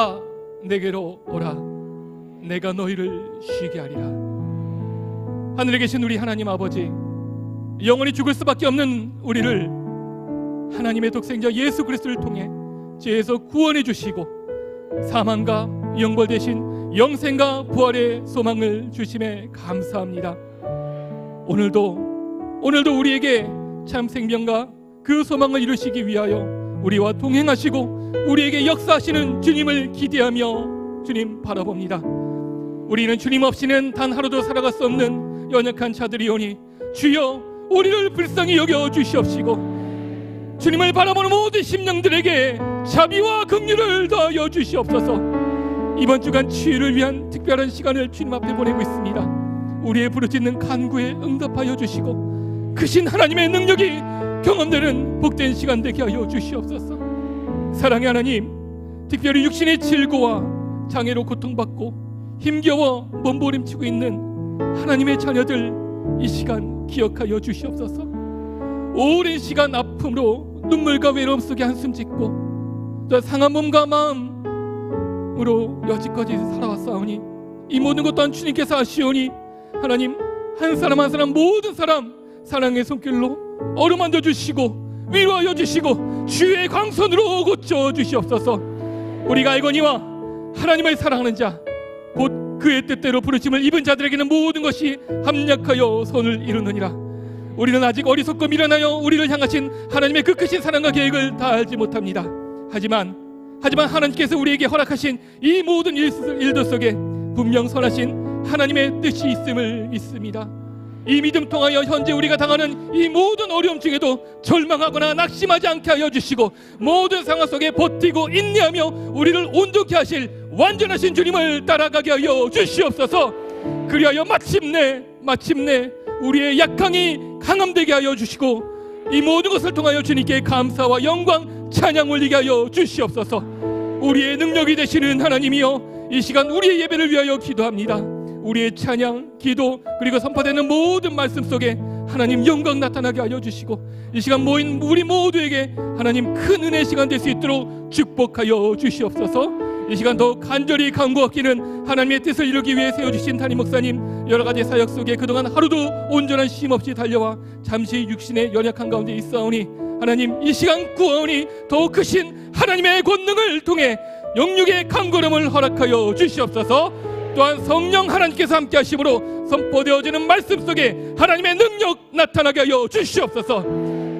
다 내게로 오라. 내가 너희를 쉬게 하리라. 하늘에 계신 우리 하나님 아버지, 영원히 죽을 수밖에 없는 우리를 하나님의 독생자 예수 그리스도를 통해 죄에서 구원해 주시고 사망과 영벌 대신 영생과 부활의 소망을 주심에 감사합니다. 오늘도 우리에게 참 생명과 그 소망을 이루시기 위하여 우리와 동행하시고 우리에게 역사하시는 주님을 기대하며 주님 바라봅니다. 우리는 주님 없이는 단 하루도 살아갈 수 없는 연약한 자들이오니 주여 우리를 불쌍히 여겨 주시옵시고 주님을 바라보는 모든 심령들에게 자비와 긍휼을 더하여 주시옵소서. 이번 주간 치유를 위한 특별한 시간을 주님 앞에 보내고 있습니다. 우리의 부르짖는 간구에 응답하여 주시고 크신 하나님의 능력이 경험되는 복된 시간 되게 하여 주시옵소서. 사랑의 하나님, 특별히 육신의 질고와 장애로 고통받고 힘겨워 몸부림치고 있는 하나님의 자녀들 이 시간 기억하여 주시옵소서. 오랜 시간 아픔으로 눈물과 외로움 속에 한숨 짓고 또 상한 몸과 마음으로 여지까지 살아왔사오니 이 모든 것 또한 주님께서 아시오니 하나님, 한 사람 한 사람 모든 사람 사랑의 손길로 어루만져 주시고 위로하여 주시고 주의 광선으로 고쳐 주시옵소서. 우리가 알거니와 하나님을 사랑하는 자 곧 그의 뜻대로 부르심을 입은 자들에게는 모든 것이 합력하여 선을 이루느니라. 우리는 아직 어리석고 미련하여 우리를 향하신 하나님의 그 크신 사랑과 계획을 다 알지 못합니다. 하지만 하나님께서 우리에게 허락하신 이 모든 일들 속에 분명 선하신 하나님의 뜻이 있음을 믿습니다. 이 믿음 통하여 현재 우리가 당하는 이 모든 어려움 중에도 절망하거나 낙심하지 않게 하여 주시고 모든 상황 속에 버티고 인내하며 우리를 온전케 하실 완전하신 주님을 따라가게 하여 주시옵소서. 그리하여 마침내 우리의 약함이 강함되게 하여 주시고 이 모든 것을 통하여 주님께 감사와 영광 찬양 올리게 하여 주시옵소서. 우리의 능력이 되시는 하나님이여, 이 시간 우리의 예배를 위하여 기도합니다. 우리의 찬양, 기도 그리고 선포되는 모든 말씀 속에 하나님 영광 나타나게 하여 주시고 이 시간 모인 우리 모두에게 하나님 큰 은혜의 시간 될 수 있도록 축복하여 주시옵소서. 이 시간 더 간절히 간구하기는 하나님의 뜻을 이루기 위해 세워주신 담임 목사님 여러 가지 사역 속에 그동안 하루도 온전한 쉼 없이 달려와 잠시 육신의 연약한 가운데 있사오니 하나님, 이 시간 구하오니 더욱 크신 하나님의 권능을 통해 영육의 강건함을 허락하여 주시옵소서. 또한 성령 하나님께서 함께 하심으로 선포되어지는 말씀 속에 하나님의 능력 나타나게 하여 주시옵소서.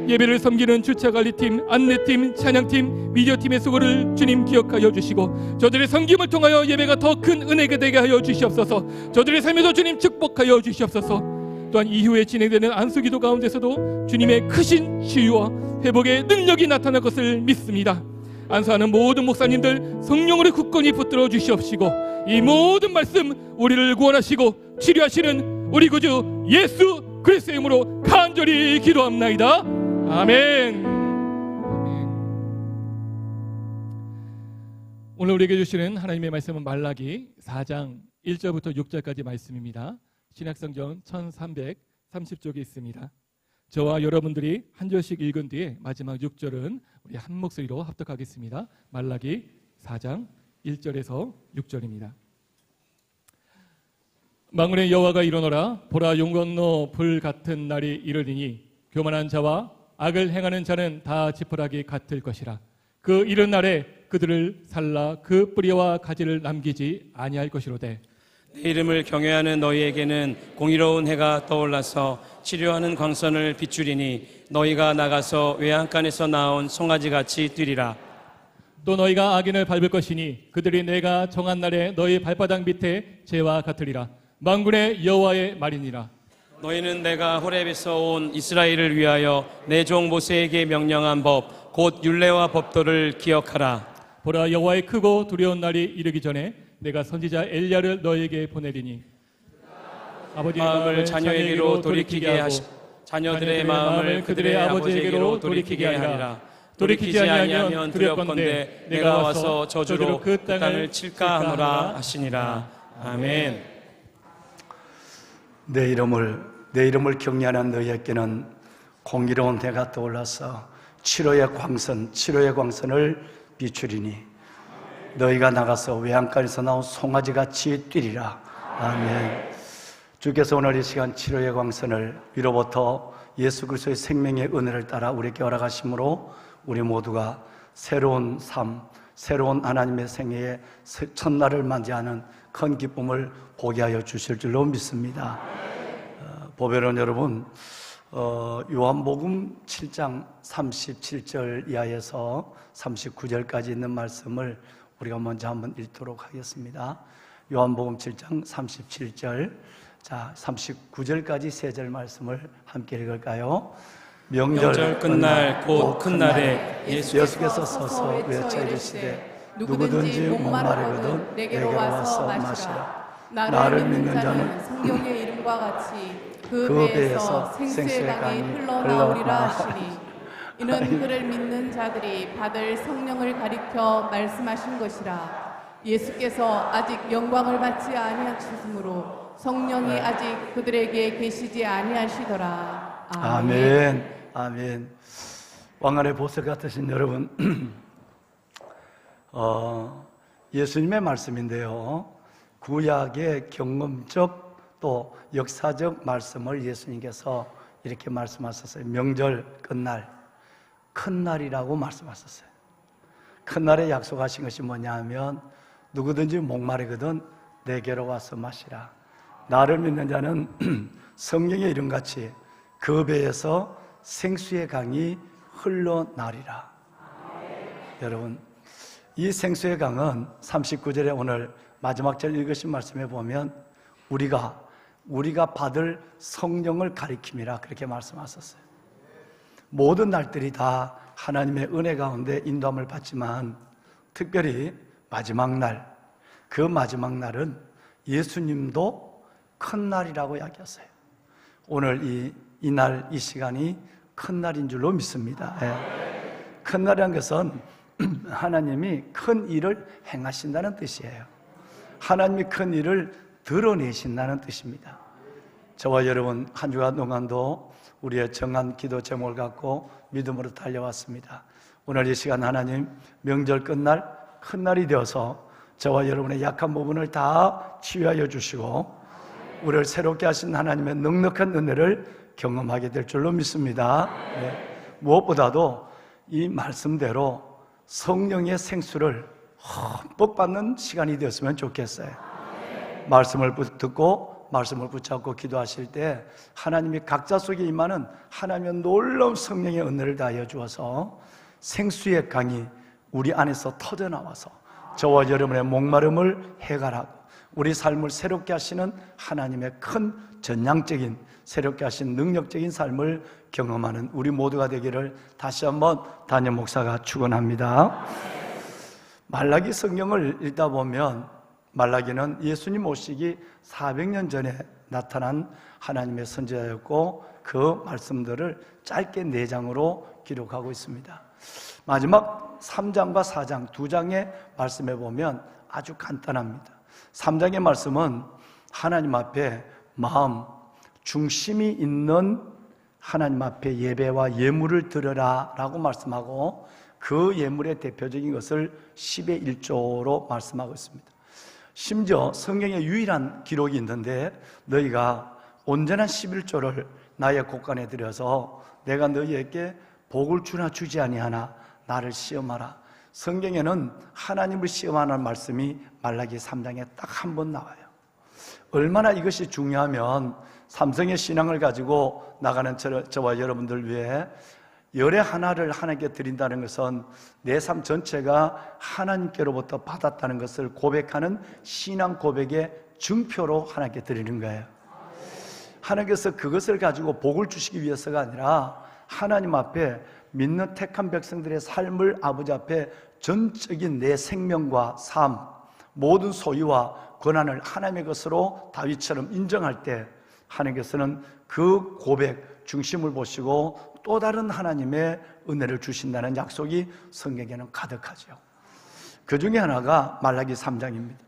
예배를 섬기는 주차관리팀, 안내팀, 찬양팀, 미디어팀의 수고를 주님 기억하여 주시고 저들의 섬김을 통하여 예배가 더 큰 은혜가 되게 하여 주시옵소서. 저들의 삶에도 주님 축복하여 주시옵소서. 또한 이후에 진행되는 안수기도 가운데서도 주님의 크신 치유와 회복의 능력이 나타날 것을 믿습니다. 안수하는 모든 목사님들 성령으로 굳건히 붙들어 주시옵시고 이 모든 말씀 우리를 구원하시고 치료하시는 우리 구주 예수 그리스도의 이름으로 간절히 기도합나이다. 아멘. 오늘 우리에게 주시는 하나님의 말씀은 말라기 4장 1절부터 6절까지 말씀입니다. 신약성경 1330쪽에 있습니다. 저와 여러분들이 한 절씩 읽은 뒤에 마지막 6절은 우리 한 목소리로 합독하겠습니다. 말라기 4장 1절에서 6절입니다. 만군의 여호와가 일어나라. 보라, 용 건너 불 같은 날이 이르리니 교만한 자와 악을 행하는 자는 다 지푸라기 같을 것이라. 그 이른 날에 그들을 살라 그 뿌리와 가지를 남기지 아니할 것이로되 내 이름을 경외하는 너희에게는 공의로운 해가 떠올라서 치료하는 광선을 비추리니 너희가 나가서 외양간에서 나온 송아지같이 뛰리라. 또 너희가 악인을 밟을 것이니 그들이 내가 정한 날에 너희 발바닥 밑에 재와 같으리라. 만군의 여호와의 말이니라. 너희는 내가 호렙에서 온 이스라엘을 위하여 내 종 모세에게 명령한 법 곧 율례와 법도를 기억하라. 보라, 여호와의 크고 두려운 날이 이르기 전에 내가 선지자 엘리야를 너희에게 보내리니 아버지의 마음을 자녀에게로 돌이키게 하시고 자녀들의 마음을 그들의 아버지에게로 돌이키게 하리라. 돌이키지 아니하면 두렵건대 내가 와서 저주로 그 땅을 칠까 하노라 하시니라. 아멘. 내 이름을 경외하는 너희에게는 공의로운 해가 떠올라서 치료의 광선을 비추리니 너희가 나가서 외양간에서 나온 송아지같이 뛰리라. 아멘. 주께서 오늘 이 시간 치료의 광선을 위로부터 예수 그리스도의 생명의 은혜를 따라 우리에게 허락하심으로 우리 모두가 새로운 삶, 새로운 하나님의 생애의 첫날을 맞이하는 큰 기쁨을 보게 하여 주실 줄로 믿습니다. 보배론 여러분, 요한복음 7장 37절 이하에서 39절까지 있는 말씀을 우리가 먼저 한번 읽도록 하겠습니다. 요한복음 7장 37절, 자 39절까지 세 절 말씀을 함께 읽을까요? 명절 끝날 곧 큰 날에 예수께서 서서 외쳐 이르시되 누구든지 목마르거든 내게로 와서 마시라. 나를 믿는 자는 성경의 이름과 같이 그 그 배에서 배에서 생수의 강이 흘러나오리라 하시니 이는 그를 믿는 자들이 받을 성령을 가리켜 말씀하신 것이라. 예수께서 아직 영광을 받지 아니하셨으므로 성령이 아직 그들에게 계시지 아니하시더라. 아멘. 아멘. 왕관의 보석 같으신 여러분, 예수님의 말씀인데요, 구약의 경험적 또 역사적 말씀을 예수님께서 이렇게 말씀하셨어요. 명절 끝날, 큰 날이라고 말씀하셨어요. 큰 날에 약속하신 것이 뭐냐 하면 누구든지 목마르거든 내게로 와서 마시라. 나를 믿는 자는 성령의 이름같이 그 배에서 생수의 강이 흘러나리라. 여러분, 이 생수의 강은 39절에 오늘 마지막 절 읽으신 말씀에 보면 우리가 받을 성령을 가리킴이라 그렇게 말씀하셨어요. 모든 날들이 다 하나님의 은혜 가운데 인도함을 받지만 특별히 마지막 날, 그 마지막 날은 예수님도 큰 날이라고 이야기했어요. 오늘 이 날, 이 시간이 큰 날인 줄로 믿습니다. 큰 날이라는 것은 하나님이 큰 일을 행하신다는 뜻이에요. 하나님이 큰 일을 드러내신다는 뜻입니다. 저와 여러분 한 주간 동안도 우리의 정한 기도 제목을 갖고 믿음으로 달려왔습니다. 오늘 이 시간 하나님 명절 끝날 큰 날이 되어서 저와 여러분의 약한 부분을 다 치유하여 주시고 우리를 새롭게 하신 하나님의 넉넉한 은혜를 경험하게 될 줄로 믿습니다. 무엇보다도 이 말씀대로 성령의 생수를 흠뻑 받는 시간이 되었으면 좋겠어요. 말씀을 듣고 말씀을 붙잡고 기도하실 때 하나님이 각자 속에 임하는 하나님의 놀라운 성령의 은혜를 다하여 주어서 생수의 강이 우리 안에서 터져나와서 저와 여러분의 목마름을 해결하고 우리 삶을 새롭게 하시는 하나님의 큰 전향적인 새롭게 하신 능력적인 삶을 경험하는 우리 모두가 되기를 다시 한번 담임 목사가 축원합니다. 말라기 성경을 읽다 보면 말라기는 예수님 오시기 400년 전에 나타난 하나님의 선지자였고 그 말씀들을 짧게 4장으로 기록하고 있습니다. 마지막 3장과 4장 두 장의 말씀에 보면 아주 간단합니다. 3장의 말씀은 하나님 앞에 마음, 중심이 있는 하나님 앞에 예배와 예물을 드려라 라고 말씀하고 그 예물의 대표적인 것을 10의 1조로 말씀하고 있습니다. 심지어 성경에 유일한 기록이 있는데 너희가 온전한 11조를 나의 곳간에 들여서 내가 너희에게 복을 주나 주지 아니하나 나를 시험하라. 성경에는 하나님을 시험하는 말씀이 말라기 3장에 딱 한 번 나와요. 얼마나 이것이 중요하면 삼성의 신앙을 가지고 나가는 저와 여러분들 위해 열의 하나를 하나님께 드린다는 것은 내 삶 전체가 하나님께로부터 받았다는 것을 고백하는 신앙 고백의 증표로 하나님께 드리는 거예요. 하나님께서 그것을 가지고 복을 주시기 위해서가 아니라 하나님 앞에 믿는 택한 백성들의 삶을 아버지 앞에 전적인 내 생명과 삶, 모든 소유와 권한을 하나님의 것으로 다윗처럼 인정할 때 하나님께서는 그 고백 중심을 보시고 또 다른 하나님의 은혜를 주신다는 약속이 성경에는 가득하죠. 그 중에 하나가 말라기 3장입니다.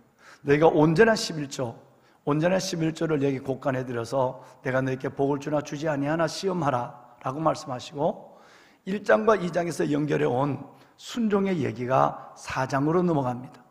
너희가 온전한 11조를 여기 곳간에 들여서 내가 너희에게 복을 주나 주지 아니하나 시험하라 라고 말씀하시고 1장과 2장에서 연결해 온 순종의 얘기가 4장으로 넘어갑니다.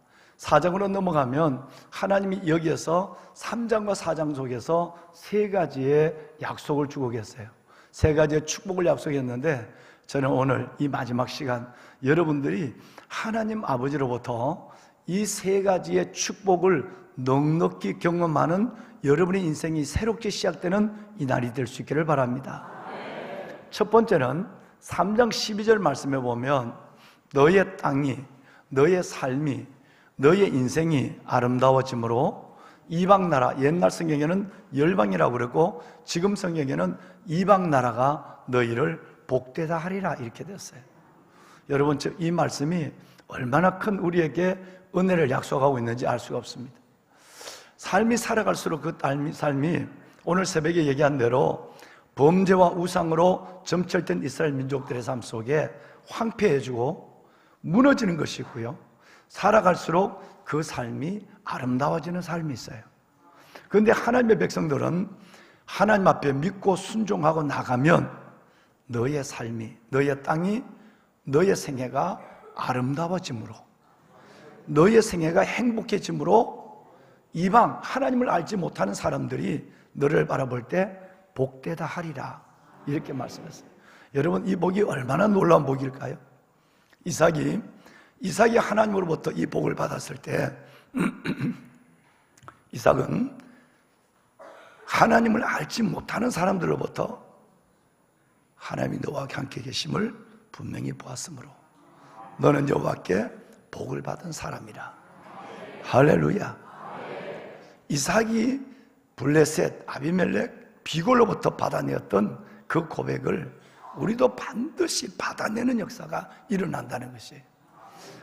4장으로 넘어가면 하나님이 여기에서 3장과 4장 속에서 세 가지의 약속을 주고 계세요. 세 가지의 축복을 약속했는데 저는 오늘 이 마지막 시간 여러분들이 하나님 아버지로부터 이 세 가지의 축복을 넉넉히 경험하는 여러분의 인생이 새롭게 시작되는 이 날이 될 수 있기를 바랍니다. 첫 번째는 3장 12절 말씀에 보면 너의 땅이, 너의 삶이, 너의 인생이 아름다워짐으로 이방 나라, 옛날 성경에는 열방이라고 그랬고 지금 성경에는 이방 나라가 너희를 복되다 하리라 이렇게 됐어요. 여러분, 이 말씀이 얼마나 큰 우리에게 은혜를 약속하고 있는지 알 수가 없습니다. 삶이 살아갈수록 그 삶이 오늘 새벽에 얘기한 대로 범죄와 우상으로 점철된 이스라엘 민족들의 삶 속에 황폐해지고 무너지는 것이고요, 살아갈수록 그 삶이 아름다워지는 삶이 있어요. 그런데 하나님의 백성들은 하나님 앞에 믿고 순종하고 나가면 너의 삶이, 너의 땅이, 너의 생애가 아름다워짐으로, 너의 생애가 행복해짐으로 이방 하나님을 알지 못하는 사람들이 너를 바라볼 때 복되다 하리라 이렇게 말씀했어요. 여러분, 이 복이 얼마나 놀라운 복일까요? 이삭이 하나님으로부터 이 복을 받았을 때 이삭은 하나님을 알지 못하는 사람들로부터 하나님이 너와 함께 계심을 분명히 보았으므로 너는 여호와께 복을 받은 사람이라. 할렐루야. 이삭이 블레셋, 아비멜렉, 비골로부터 받아내었던 그 고백을 우리도 반드시 받아내는 역사가 일어난다는 것이에요.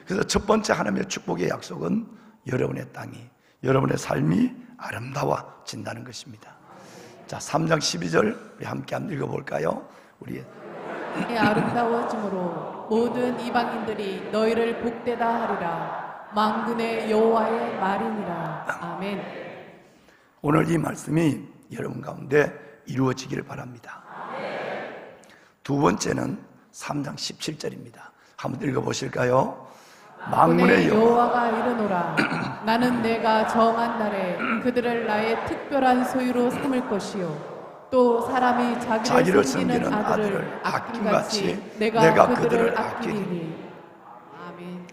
그래서 첫 번째 하나님의 축복의 약속은 여러분의 땅이, 여러분의 삶이 아름다워진다는 것입니다. 자, 3장 12절 우리 함께 한번 읽어볼까요? 우리 아름다워짐으로 모든 이방인들이 너희를 복되다 하리라. 만군의 여호와의 말이니라. 아멘. 오늘 이 말씀이 여러분 가운데 이루어지기를 바랍니다. 두 번째는 3장 17절입니다. 한번 읽어보실까요? 만군의 여호와가 이르노라. 나는 내가 정한 날에 그들을 나의 특별한 소유로 삼을 것이요 또 사람이 자기를 섬기는 아들을 아낌같이 내가 그들을 아끼리니. 아멘.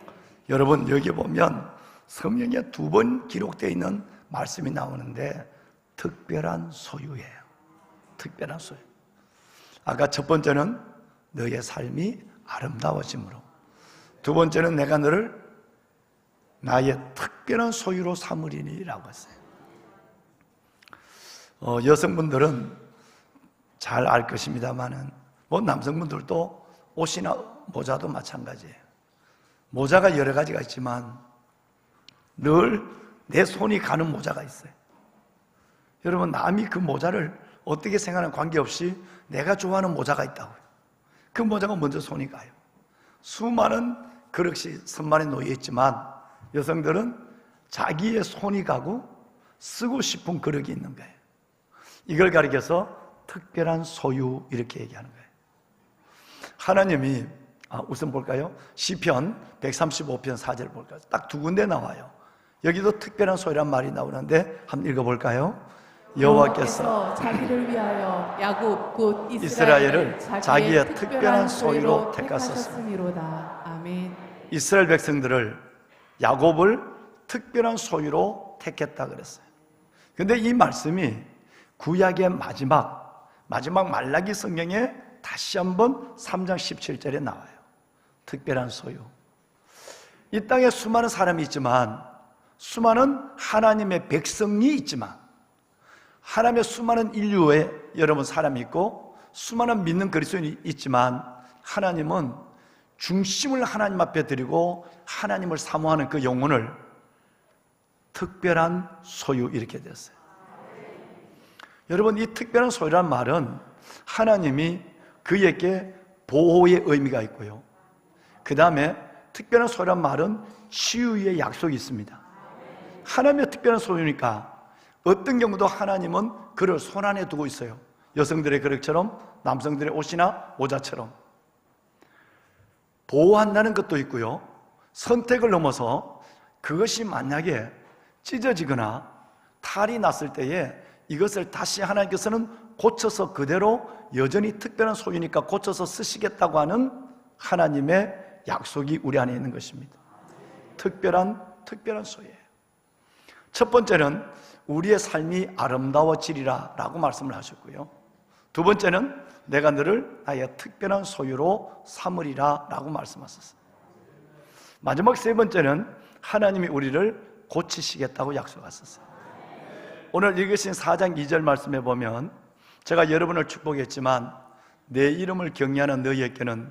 여러분, 여기 보면 성경에 두 번 기록되어 있는 말씀이 나오는데 특별한 소유예요. 특별한 소유. 아까 첫 번째는 너의 삶이 아름다워짐으로, 두 번째는 내가 너를 나의 특별한 소유로 삼으리니라고 했어요. 여성분들은 잘 알 것입니다만은 남성분들도 옷이나 모자도 마찬가지예요. 모자가 여러 가지가 있지만 늘 내 손이 가는 모자가 있어요. 여러분, 남이 그 모자를 어떻게 생각하는 관계없이 내가 좋아하는 모자가 있다고요. 그 모자가 먼저 손이 가요. 수많은 그릇이 선반에 놓여 있지만 여성들은 자기의 손이 가고 쓰고 싶은 그릇이 있는 거예요. 이걸 가리켜서 특별한 소유 이렇게 얘기하는 거예요. 하나님이 우선 볼까요? 시편 135편 4절 볼까요? 딱 두 군데 나와요. 여기도 특별한 소유란 말이 나오는데 한번 읽어볼까요? 여호와께서 자기를 위하여 야곱 곧 이스라엘을 자기의 특별한 소유로 택하셨음이로다. 아멘. 이스라엘 백성들을, 야곱을 특별한 소유로 택했다 그랬어요. 그런데 이 말씀이 구약의 마지막 말라기 성경에 다시 한번 3장 17절에 나와요. 특별한 소유. 이 땅에 수많은 사람이 있지만, 수많은 하나님의 백성이 있지만, 하나님의 수많은 인류에 여러분 사람이 있고 수많은 믿는 그리스도인이 있지만, 하나님은 중심을 하나님 앞에 드리고 하나님을 사모하는 그 영혼을 특별한 소유 이렇게 됐어요. 여러분, 이 특별한 소유란 말은 하나님이 그에게 보호의 의미가 있고요, 그 다음에 특별한 소유란 말은 치유의 약속이 있습니다. 하나님의 특별한 소유니까 어떤 경우도 하나님은 그를 손안에 두고 있어요. 여성들의 그릇처럼, 남성들의 옷이나 모자처럼 보호한다는 것도 있고요, 선택을 넘어서 그것이 만약에 찢어지거나 탈이 났을 때에 이것을 다시 하나님께서는 고쳐서 그대로 여전히 특별한 소유니까 고쳐서 쓰시겠다고 하는 하나님의 약속이 우리 안에 있는 것입니다. 특별한 소유예요. 첫 번째는 우리의 삶이 아름다워지리라 라고 말씀을 하셨고요. 두 번째는 내가 너를 나의 특별한 소유로 삼으리라 라고 말씀하셨어요. 마지막 세 번째는 하나님이 우리를 고치시겠다고 약속하셨어요. 오늘 읽으신 4장 2절 말씀에 보면 제가 여러분을 축복했지만 내 이름을 경외하는 너희에게는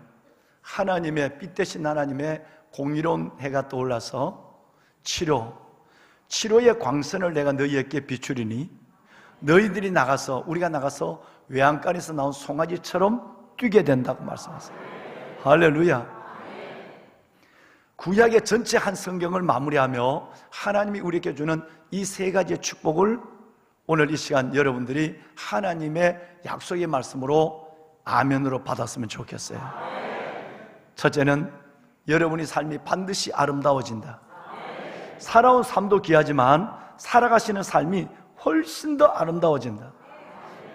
하나님의 빛 대신 하나님의 공의로운 해가 떠올라서 치료의 광선을 내가 너희에게 비추리니 너희들이 우리가 나가서 외양간에서 나온 송아지처럼 뛰게 된다고 말씀하세요. 할렐루야. 구약의 전체 한 성경을 마무리하며 하나님이 우리에게 주는 이 세 가지의 축복을 오늘 이 시간 여러분들이 하나님의 약속의 말씀으로 아멘으로 받았으면 좋겠어요. 첫째는 여러분의 삶이 반드시 아름다워진다. 살아온 삶도 귀하지만 살아가시는 삶이 훨씬 더 아름다워진다.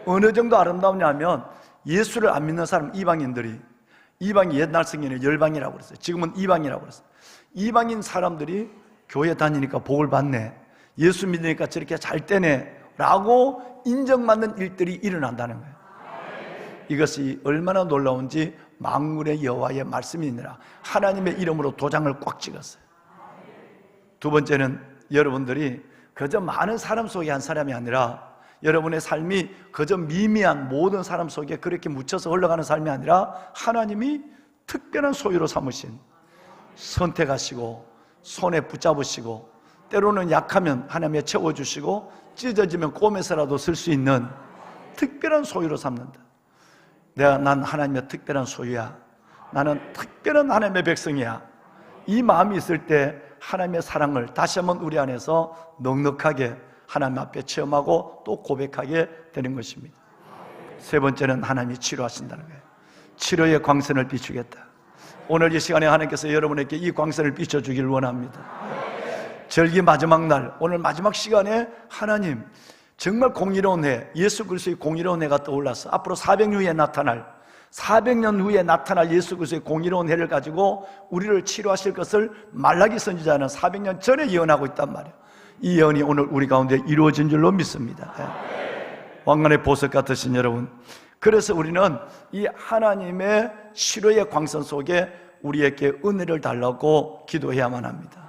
어느 정도 아름다우냐면 예수를 안 믿는 사람, 이방이 옛날 성경에 열방이라고 그랬어요. 지금은 이방이라고 그랬어요. 이방인 사람들이 교회 다니니까 복을 받네, 예수 믿으니까 저렇게 잘 되네 라고 인정받는 일들이 일어난다는 거예요. 이것이 얼마나 놀라운지 만군의 여호와의 말씀이니라. 하나님의 이름으로 도장을 꽉 찍었어요. 두 번째는 여러분들이 그저 많은 사람 속에 한 사람이 아니라 여러분의 삶이 그저 미미한 모든 사람 속에 그렇게 묻혀서 흘러가는 삶이 아니라 하나님이 특별한 소유로 삼으신, 선택하시고 손에 붙잡으시고 때로는 약하면 하나님이 채워주시고 찢어지면 꼬매서라도 쓸 수 있는 특별한 소유로 삼는다. 난 하나님의 특별한 소유야, 나는 특별한 하나님의 백성이야, 이 마음이 있을 때 하나님의 사랑을 다시 한번 우리 안에서 넉넉하게 하나님 앞에 체험하고 또 고백하게 되는 것입니다. 세 번째는 하나님이 치료하신다는 거예요. 치료의 광선을 비추겠다. 오늘 이 시간에 하나님께서 여러분에게 이 광선을 비춰주길 원합니다. 절기 마지막 날, 오늘 마지막 시간에 하나님 정말 공의로운 해, 예수 그리스도의 공의로운 해가 떠올라서 앞으로 400년 후에 나타날 예수 그리스도의 공의로운 해를 가지고 우리를 치료하실 것을 말라기 선지자는 400년 전에 예언하고 있단 말이에요. 이 예언이 오늘 우리 가운데 이루어진 줄로 믿습니다. 왕관의 보석 같으신 여러분, 그래서 우리는 이 하나님의 치료의 광선 속에 우리에게 은혜를 달라고 기도해야만 합니다.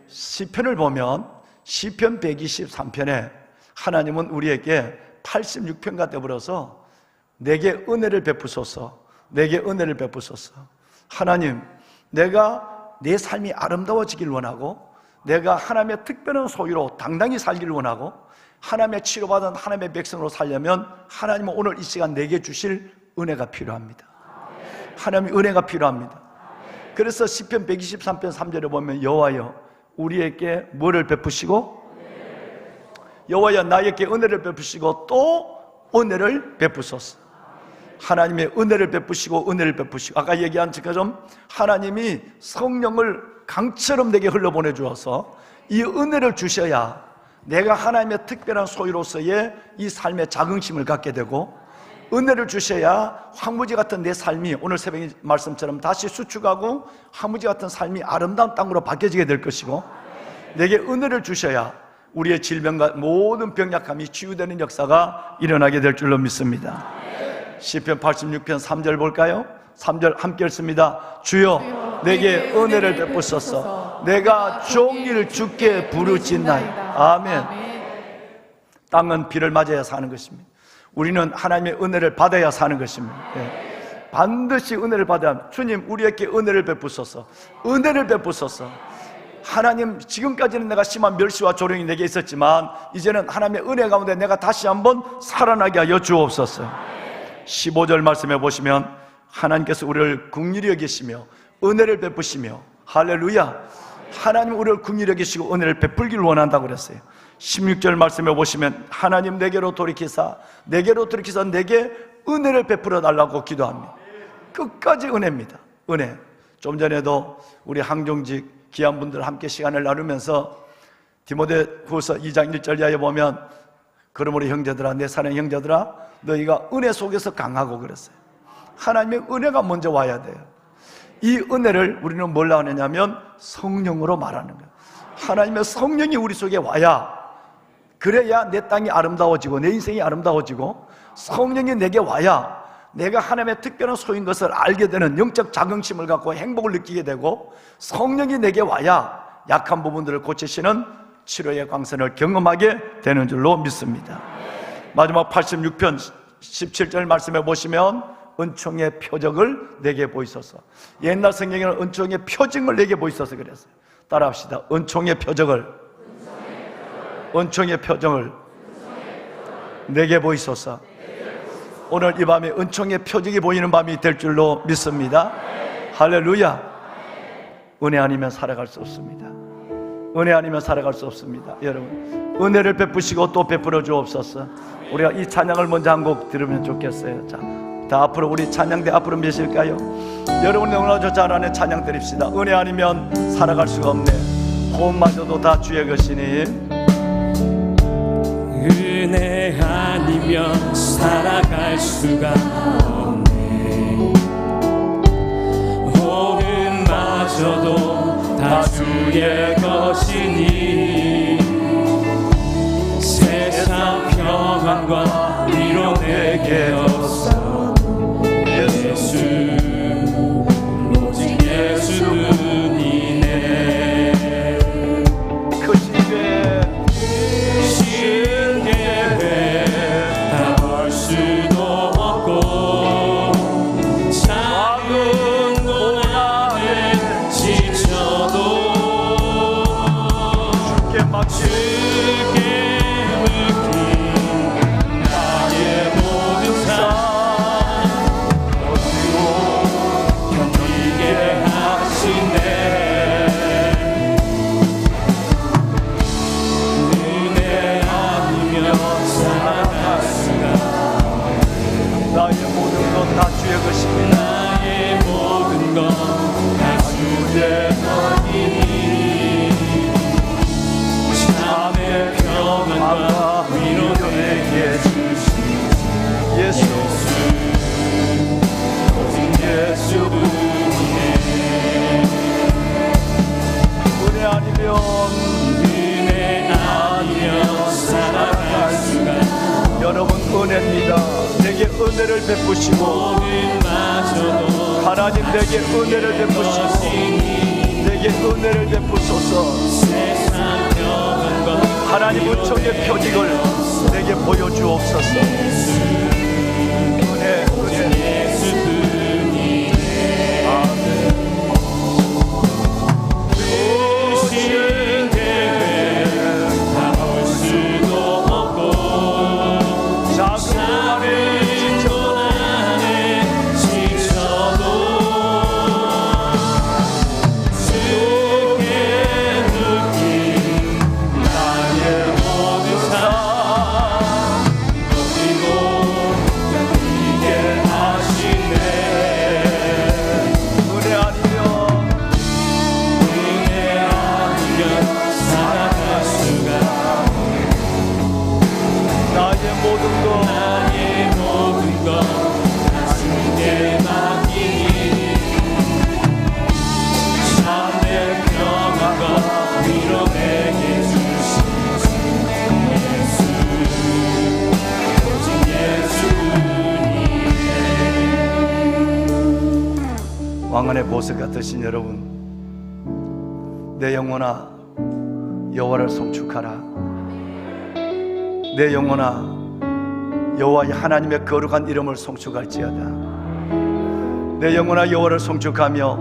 시편을 보면 시편 123편에 하나님은 우리에게 86편가 되버려서 내게 은혜를 베푸소서, 내게 은혜를 베푸소서. 하나님, 내가 내 삶이 아름다워지길 원하고 내가 하나님의 특별한 소유로 당당히 살기를 원하고 하나님의 치료받은 하나님의 백성으로 살려면 하나님은 오늘 이 시간 내게 주실 은혜가 필요합니다. 하나님의 은혜가 필요합니다. 그래서 시편 123편 3절에 보면 여호와여 우리에게 뭐를 베푸시고, 여호와여 나에게 은혜를 베푸시고 또 은혜를 베푸소서. 하나님의 은혜를 베푸시고 은혜를 베푸시고, 아까 얘기한 것처럼 하나님이 성령을 강처럼 내게 흘러보내 주어서 이 은혜를 주셔야 내가 하나님의 특별한 소유로서의 이 삶의 자긍심을 갖게 되고, 은혜를 주셔야 황무지 같은 내 삶이 오늘 새벽 말씀처럼 다시 수축하고 황무지 같은 삶이 아름다운 땅으로 바뀌어지게 될 것이고, 내게 은혜를 주셔야 우리의 질병과 모든 병약함이 치유되는 역사가 일어나게 될 줄로 믿습니다. 시편 86편 3절 볼까요? 3절 함께 읽습니다. 주여 내게 은혜를 베푸소서. 내가 종일 주께 부르짖나이다. 아멘. 땅은 비를 맞아야 사는 것입니다. 우리는 하나님의 은혜를 받아야 사는 것입니다. 네. 반드시 은혜를 받아야 합니다. 주님 우리에게 은혜를 베푸소서. 은혜를 베푸소서. 하나님, 지금까지는 내가 심한 멸시와 조롱이 내게 있었지만 이제는 하나님의 은혜 가운데 내가 다시 한번 살아나게 하여 주옵소서. 15절 말씀해 보시면 하나님께서 우리를 긍휼히 여기시며 은혜를 베푸시며, 할렐루야, 하나님 우리를 긍휼히 여기시고 은혜를 베풀기를 원한다고 그랬어요. 16절 말씀해 보시면 하나님 내게로 돌이키사 내게 은혜를 베풀어 달라고 기도합니다. 끝까지 은혜입니다. 은혜. 좀 전에도 우리 항정직 귀한 분들 함께 시간을 나누면서 디모데후서 2장 1절 이하에 보면 그러므로 형제들아, 내 사랑 형제들아, 너희가 은혜 속에서 강하고 그랬어요. 하나님의 은혜가 먼저 와야 돼요. 이 은혜를 우리는 뭘로 하느냐면 성령으로 말하는 거예요. 하나님의 성령이 우리 속에 와야, 그래야 내 땅이 아름다워지고 내 인생이 아름다워지고, 성령이 내게 와야 내가 하나님의 특별한 소유인 것을 알게 되는 영적 자긍심을 갖고 행복을 느끼게 되고, 성령이 내게 와야 약한 부분들을 고치시는 치료의 광선을 경험하게 되는 줄로 믿습니다. 마지막 86편 17절 말씀해 보시면 은총의 표적을 내게 보이소서. 옛날 성경에는 은총의 표징을 내게 보이소서 그랬어요. 따라합시다. 은총의 표적을 내게 보이소서. 오늘 이 밤에 은총의 표적이 보이는 밤이 될 줄로 믿습니다. 할렐루야. 은혜 아니면 살아갈 수 없습니다. 은혜 아니면 살아갈 수 없습니다. 여러분, 은혜를 베푸시고 또 베풀어 주옵소서. 우리가 이 찬양을 먼저 한 곡 들으면 좋겠어요. 자, 다 앞으로, 우리 찬양대 앞으로 몇일까요? 여러분 너무나 잘 아는 찬양 드립시다. 은혜 아니면 살아갈 수가 없네. 호흡마저도 다 주의 것이니. 은혜 아니면 살아갈 수가 없네. 호흡마저도 다 주의 것이니. 세상 평안과 위로 내게 없어. 예수, 오직 예수뿐이네. 그 신계 다 볼 수도 없고, 작은 고난에 지쳐도 주께 맡기 나의 모든 삶 견디게 하시네. 은혜 아니면 살아갈 수가. 나의 모든 것 다 주의 것입니다. 나의 모든 것 다 주의 것이니. 참의 평안과 위로 내게 주시니. 예수, 오직 예수뿐이네. 은혜 아니면 은혜 아니면 살아갈 수가. 여러분, 은혜입니다. 내게 은혜를 베푸시고, 모든마저도 하나님 내게 은혜를 베푸시고, 내게 은혜를 베푸소서. 세상 평안과 하나님 은총의 표징을 내게 보여주옵소서. 은혜, 은혜. 예수뿐이네. 아멘. 주신 계획 다 볼 수도 없고, 작은 고난에 지쳐도 주께 느낀 나의 모든 삶 버티고 견디게 하시네. 은혜 아니면 은혜 아니면 살아갈 수가. 나의 모든 것 나의 모든 것 주께 맡기니. 참된 평안과 위로 내게 주시니. 예수, 오직 예수뿐이네. 왕안의 보석 같으신 여러분, 내 영혼아 여호와를 송축하라. 내 영혼아 여호와의 하나님의 거룩한 이름을 송축할지어다. 내 영혼아 여호와를 송축하며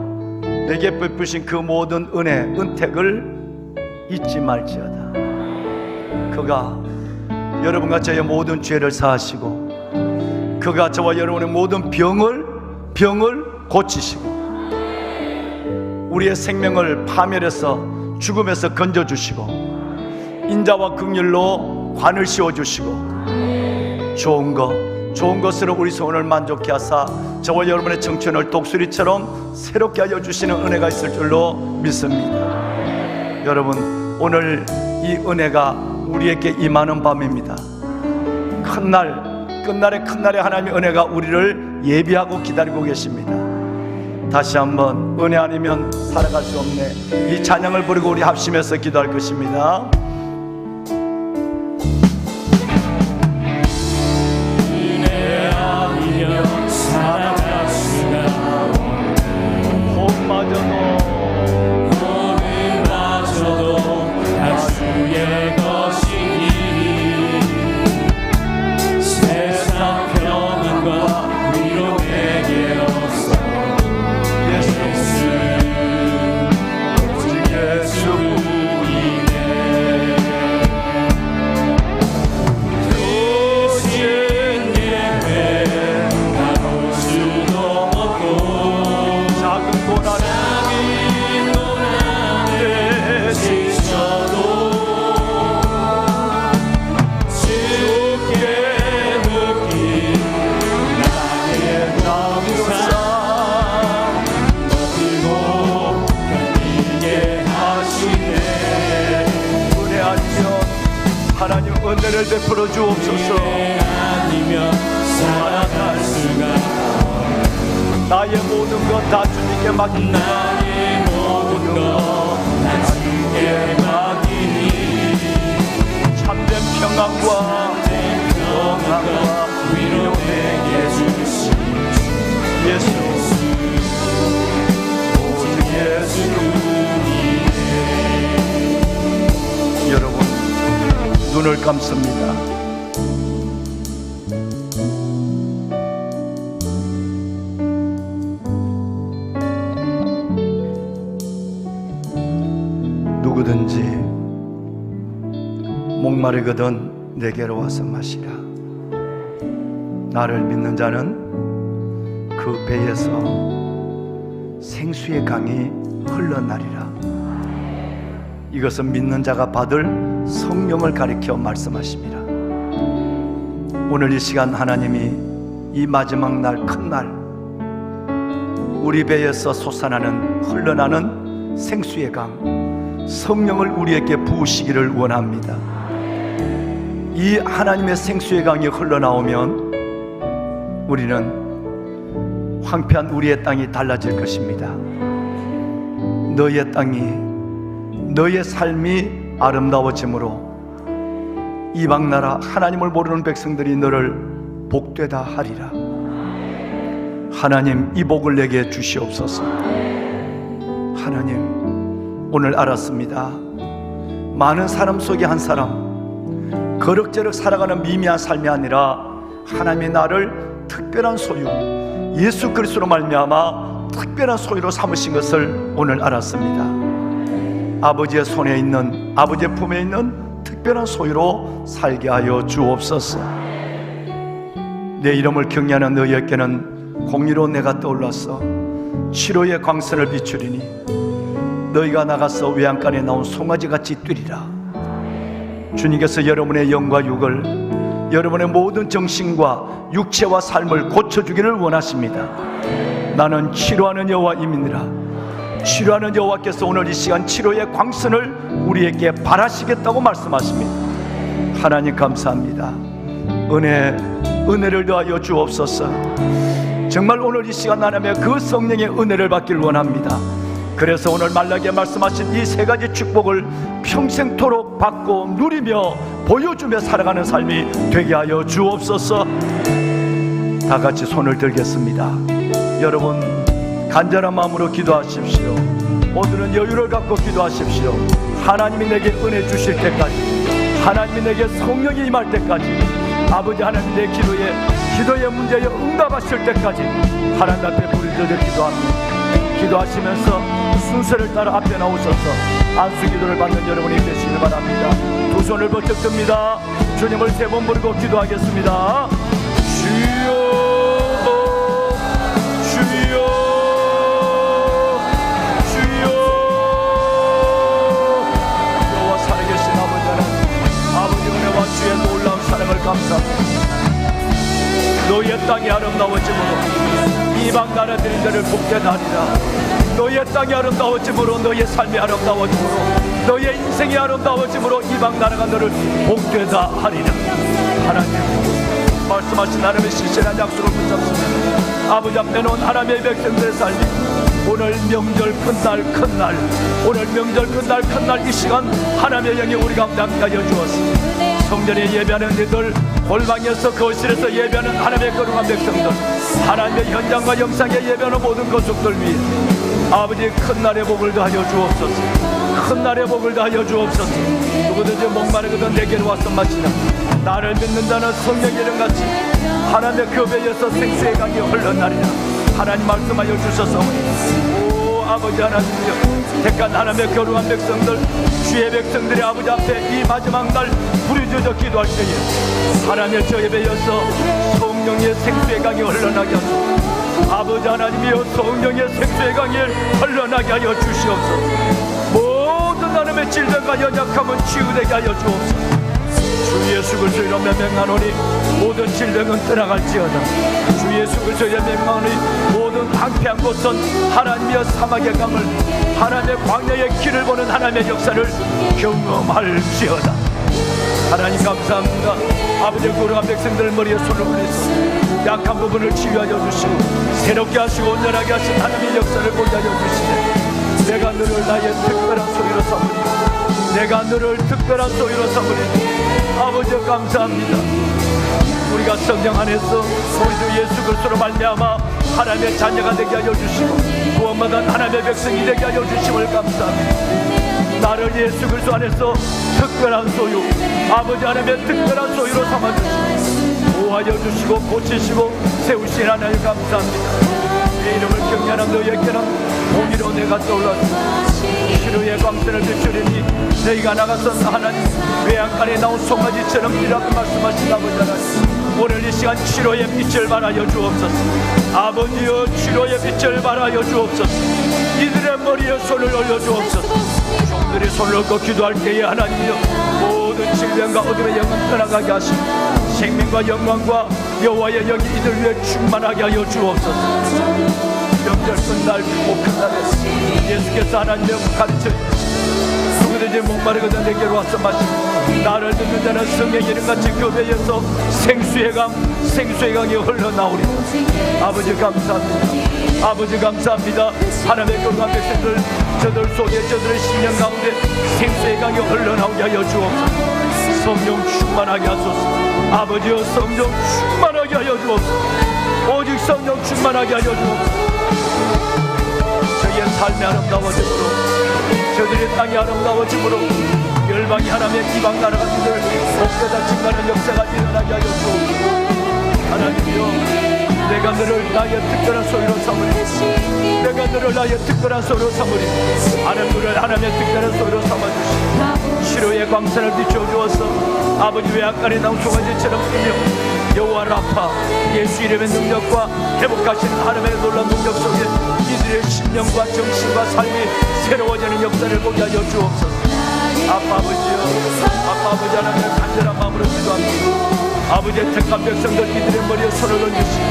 내게 베푸신 그 모든 은혜, 은택을 잊지 말지어다. 그가 여러분과 저의 모든 죄를 사하시고, 그가 저와 여러분의 모든 병을 고치시고, 우리의 생명을 파멸해서 죽음에서 건져주시고, 인자와 긍휼로 관을 씌워주시고, 좋은 것 좋은 것으로 우리 소원을 만족케 하사 저와 여러분의 청춘을 독수리처럼 새롭게 하여 주시는 은혜가 있을 줄로 믿습니다. 여러분, 오늘 이 은혜가 우리에게 임하는 밤입니다. 끝날의 큰날에 하나님의 은혜가 우리를 예비하고 기다리고 계십니다. 다시 한번 은혜 아니면 살아갈 수 없네, 이 찬양을 부르고 우리 합심해서 기도할 것입니다. 은혜 아니면 살아갈 수가 없네. 몸마저도 다 주의 것이니 세상 평안과 위로 내게 없어. 오직 예수뿐이네. 도시은 예배 나올 수도 없고 작은 고난에 지쳐도 주께 묻기 나의 감사 너희고 견디게 하시네. 은혜 아니면 하나님 은혜를 베풀어 주옵소서. 아니면 살아갈 수가 나의 모든 것 다 주님께 맡깁니다. 나의 모든 것다 주께 맡기니 참된 평안과 위로 내게 주시 예수, 오직 예수. 여러분, 눈을 감습니다. 누구든지 목마르거든 내게로 와서 마시라. 나를 믿는 자는 그 배에서 생수의 강이 흘러나리라. 이것은 믿는 자가 받을 성령을 가리켜 말씀하십니다. 오늘 이 시간 하나님이 이 마지막 날, 큰 날, 우리 배에서 솟아나는 흘러나는 생수의 강, 성령을 우리에게 부으시기를 원합니다. 이 하나님의 생수의 강이 흘러나오면 우리는 황폐한 우리의 땅이 달라질 것입니다. 너의 땅이, 너의 삶이 아름다워지므로 이방나라 하나님을 모르는 백성들이 너를 복되다 하리라. 하나님, 이 복을 내게 주시옵소서. 하나님, 오늘 알았습니다. 많은 사람 속에 한 사람, 거럭저럭 살아가는 미미한 삶이 아니라 하나님이 나를 특별한 소유, 예수 그리스도로 말미암아 특별한 소유로 삼으신 것을 오늘 알았습니다. 아버지의 손에 있는, 아버지의 품에 있는 특별한 소유로 살게 하여 주옵소서. 내 이름을 경외하는 너희에게는 공의로 내가 떠올라서 치료의 광선을 비추리니 너희가 나가서 외양간에 나온 송아지같이 뛰리라. 주님께서 여러분의 영과 육을, 여러분의 모든 정신과 육체와 삶을 고쳐주기를 원하십니다. 나는 치료하는 여호와임이니라. 치료하는 여호와께서 오늘 이 시간 치료의 광선을 우리에게 발하시겠다고 말씀하십니다. 하나님 감사합니다. 은혜를 더하여 주옵소서. 정말 오늘 이 시간 하나님의 그 성령의 은혜를 받기를 원합니다. 그래서 오늘 말라기에 말씀하신 이 세 가지 축복을 평생토록 받고 누리며 보여주며 살아가는 삶이 되게 하여 주옵소서. 다 같이 손을 들겠습니다. 여러분, 간절한 마음으로 기도하십시오. 오늘은 여유를 갖고 기도하십시오. 하나님이 내게 은혜 주실 때까지, 하나님이 내게 성령이 임할 때까지, 아버지 하나님 내 기도의 문제에 응답하실 때까지 하나님 앞에 불을 들여 기도합니다. 기도하시면서 순서를 따라 앞에 나오셔서 안수 기도를 받는 여러분이 되시길 바랍니다. 두 손을 번쩍 듭니다. 주님을 세 번 부르고 기도하겠습니다. 주여, 주여, 주여. 여호와 살아계신 아버지 하나님, 아버지 은혜와 주의 놀라운 사랑을 감사합니다. 너의 땅이 아름다워짐으로 이방 나라들인 자를 복되게 하리라. 너의 땅이 아름다워짐으로 너의 삶이 아름다워짐으로 너의 인생이 아름다워짐으로 이방 나라가 너를 복되다 하리라. 하나님 말씀하신 하나님의 신실한 약속을 붙잡습니다. 아버지 앞에 놓은 하나님의 백성들의 삶이 오늘 명절 큰날 오늘 명절 큰날 이 시간 하나님의 영이 우리 가운데 함께하여 주었습니다. 성전에 예배하는 이들, 골방에서 거실에서 예배하는 하나님의 거룩한 백성들, 하나님의 현장과 영상에 예배하는 모든 거룩들 위해 아버지 큰날의 복을 더하여 주옵소서. 큰날의 복을 더하여 주옵소서. 누구든지 목마르거든 내게로 와서 마시라. 나를 믿는다는 성령의 이름같이 하나님의 그 배에서 생수의 강이 흘러나리라. 하나님 말씀하여 주셨사오니 오 아버지 하나님이여, 택한 하나님의 거룩한 백성들, 주의 백성들의 아버지 앞에 이 마지막 날 부르짖어 기도할 때에 하나님의 저의 배에서 성령의 생수의 강이 흘러나게 하소서. 아버지 하나님이여, 성령의 생수의 강이 흘러나게 하여 주시옵소서. 모든 하나님의 질병과 연약함은 치유되게 하여 주옵소서. 주 예수 그리스도 이름으로 명하노니 모든 질병은 떠나갈지어다. 주 예수 그리스도 이름으로 명하노니 모든 황폐한 곳은 하나님의 사막의 강을, 하나님의 광야의 길을 보는 하나님의 역사를 경험할지어다. 하나님 감사합니다. 아버지의 거룩한 백성들 머리에 손을 올리소. 약한 부분을 치유하여 주시고 새롭게 하시고 온전하게 하신 하나님의 역사를 보게 하여 주시네. 내가 너를 나의 특별한 소유로 삼으리. 내가 너를 특별한 소유로 삼으리. 아버지 감사합니다. 우리가 성령 안에서 우리 주 예수 그리스도로 말미암아 하나님의 자녀가 되게 하여 주시고 구원받은 하나님의 백성이 되게 하여 주심을 감사합니다. 나를 예수 그리스도 안에서 특별한 소유, 아버지 하나님의 특별한 소유로 삼아주시고 보호하여 주시고 고치시고 세우신 하나님 감사합니다. 내 이름을 경외하는 너에게는 공의로 내가 떠올랐습니다. 치료의 광선을 비추리니 너희가 나가서 하나님 외양간에 나온 송아지처럼 이라고 말씀하신 아버지 하나님, 오늘 이 시간 치료의 빛을 발하여 주옵소서. 아버지여, 치료의 빛을 발하여 주옵소서. 이들의 머리에 손을 올려 주옵소서. 종들이 손을 얹고 기도할 때에 하나님이여, 모든 질병과 어둠의 영광 떠나가게 하시고 생명과 영광과 여호와의 영이 이들 위해 충만하게 하여 주옵소서. 명절 끝날 복 끝날에 예수께서 하나님의 가르쳐 누구든지 목마르거든 내게로 와서 마시고 나를 듣는 자는 성령의 이름같이 그 배에서 생수의 강이 흘러나오리. 아버지 감사합니다. 아버지 감사합니다. 하나님의 거룩한 백성들, 저들 속에 저들의 심령 가운데 생수의 강이 흘러나오게 하여 주옵소서. 성령 충만하게 하소서. 아버지여, 성령 충만하게 하여 주옵소서. 오직 성령 충만하게 하여 주옵소서. 저희의 삶이 아름다워짐으로, 저들의 땅이 아름다워짐으로 열방이 하나님의 이방 나라가 이들 복되다 증가하는 역사가 일어나게 하여 주옵소서. 하나님이여, 내가 너를 나의 특별한 소유로 삼으리. 내가 너를 나의 특별한 소유로 삼으리. 하나님을 하나님의 특별한 소유로 삼아주시고 치료의 광선을 비춰주어서 아버지 외양간에 나온 송아지처럼 뛰며 여호와 라파, 예수 이름의 능력과 회복하시는 하나님의 놀라운 능력 속에 이들의 심령과 정신과 삶이 새로워지는 역사를 보게 하여 주옵소서. 아빠 아버지 하나님의 간절한 마음으로 기도합니다. 아버지의 택한 백성들 이들의 머리에 손을 얹으시고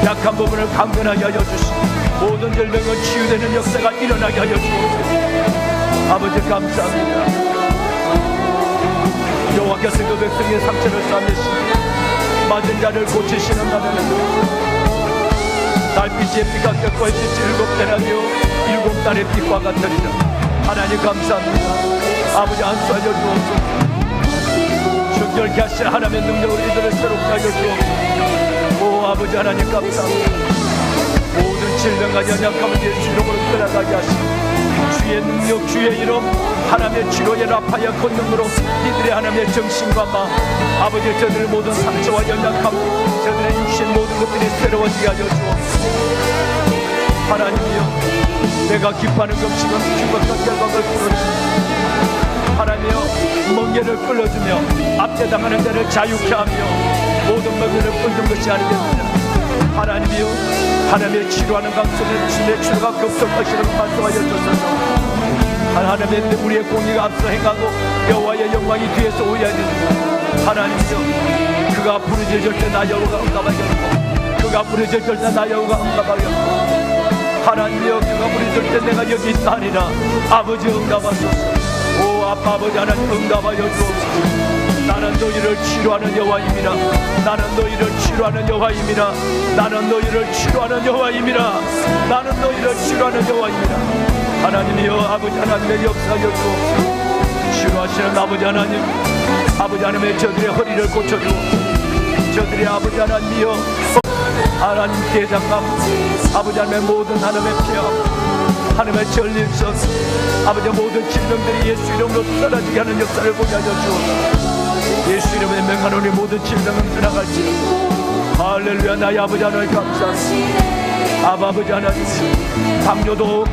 약한 부분을 강건하게 하여 주시고 모든 질병은 치유되는 역사가 일어나게 하여 주옵소서. 아버지 감사합니다. 여호와께서 그 백성의 상처를 싸매시고 맞은 자를 고치시는 하나님, 달빛의 빛과 격과 빛이 일곱 대나 되어 일곱 달의 빛과 같으리라. 하나님 감사합니다. 아버지 안수하여 주옵소서. 정결케 하신 하나님의 능력으로 이들을 새롭게 하여 주옵소서. 오 아버지 하나님 감사합니다. 모든 질병과 연약함을 예수 이름으로 떠나가게 하시고 주의 능력, 주의 이름, 하나님의 치료의 라파의 권능으로 이들의 하나님의 정신과 마음, 아버지 저들의 모든 상처와 연약함, 저들의 육신 모든 것들이 새로워지게 하여 주옵소서. 하나님이여, 내가 기뻐하는 금식은 기뻤던 결박을 풀어주시고 하나님이여, 멍에를 끌어주며 앞에 당하는 자를 자유케 하며 모든 멍에를 끊는 것이 아니겠느냐. 하나님이여, 하나님의 치료하는 강성에 주의 치료가 급속하시는 말씀하여 주소서. 하나님의 우리의 공의가 앞서 행하고 여호와의 영광이 뒤에서 오야 됩니다. 하나님이여, 그가 부르짖을 때 나 여호와가 응답하겠고 그가 부르짖을 때 나 여호와가 응답하겠고 하나님이여 그가 부르짖을 때 내가 여기 있다니라. 아버지 응답하소서. 오 아빠 아버지 하나님 응답하여 주옵소서. 나는 너희를 치료하는 여호와임이라. 나는 너희를 치료하는 여호와임이라. 나는 너희를 치료하는 여호와임이라. 나는 너희를 치료하는 여호와임이라. 하나님이여 아버지 하나님의 역사여 주옵소서. 치료하시는 아버지 하나님, 아버지 하나님의 저들의 허리를 고쳐주옵소서. 저들의 아버지 하나님이여 하나님 대장감, 아버지 하나님의 모든 하나님의 피함, 하나님의 전립선, 아버지 모든 질병들이 예수 이름으로 사라지게 하는 역사를 보게 하여 주옵소서. 예수 이름에 명하노니 모든 질병은 떠나갈지라. 할렐루야. 나의 아버지 하나님 감사합니다. 아버지 하나님, 당뇨도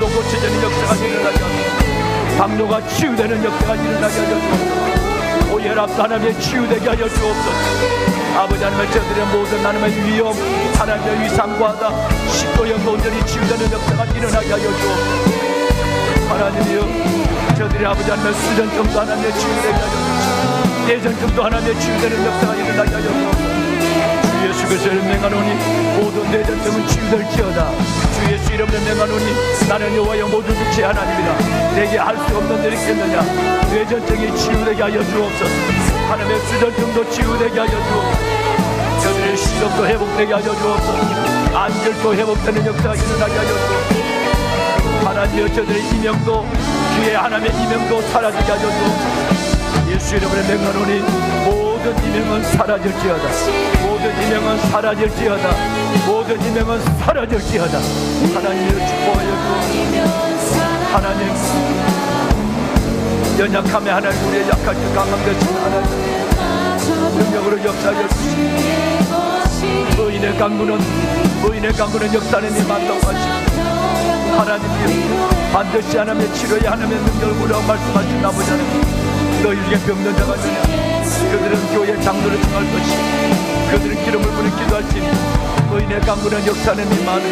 고쳐지는 역사가 일어나게 하소서. 당뇨가 치유되는 역사가 일어나게 하여 주옵소서. 오혈압도 하나님의 치유되게 하여 주옵소서. 아버지 하나님의 저들의 모든 하나님의 위험, 하나님의 위상과다 식도염 온전히 치유되는 역사가 일어나게 하여 주옵소서. 하나님이여 저들의 아버지 하나님의 수전증도 하나님의 치유되게 하여 주옵소서. 뇌전증도 하나님의 치유되는 역사가 일어나게 하여 주옵소서. 주 예수 그리스도를 명하노니 모든 뇌전증은 치유될지어다. 주 예수 이름으로 명하노니 나는 여호와여 모든 주체 하나님이라. 내게 할 수 없는 일이 있겠느냐. 뇌전증이 치유되게 하여 주옵소서. 하나님의 수전증도 치유되게 하여 주옵소서. 저들의 시력도 회복되게 하여 주옵소서. 안절도 회복되는 역사가 일어나게 하여 주옵소서. 하나님여 저들의 이명도 귀에 하나님의 이명도 사라지게 하여 주옵소서. 예수 이름으로 명하노니 모든 이명은 사라질지어다. 모든 이명은 사라질지어다. 모든 이명은 사라질지어다. 하나님을 축복하여 주옵소서. 하나님 연약함에 하나님 우리의 약할 때 강함 되신 하나님 능력으로 역사하여 주시고 의인의 강구는 역사는 이 만족하시고 하나님이여 반드시 하나님의 치료에 하나님의 능력을 보라고 말씀하신 아버지 하나님 너희에게 병든 자가 있느냐. 그들은 교회 장로를 정할 것이 그들은 기름을 부어 기도할지니 의인의 강구는 역사는 이 많은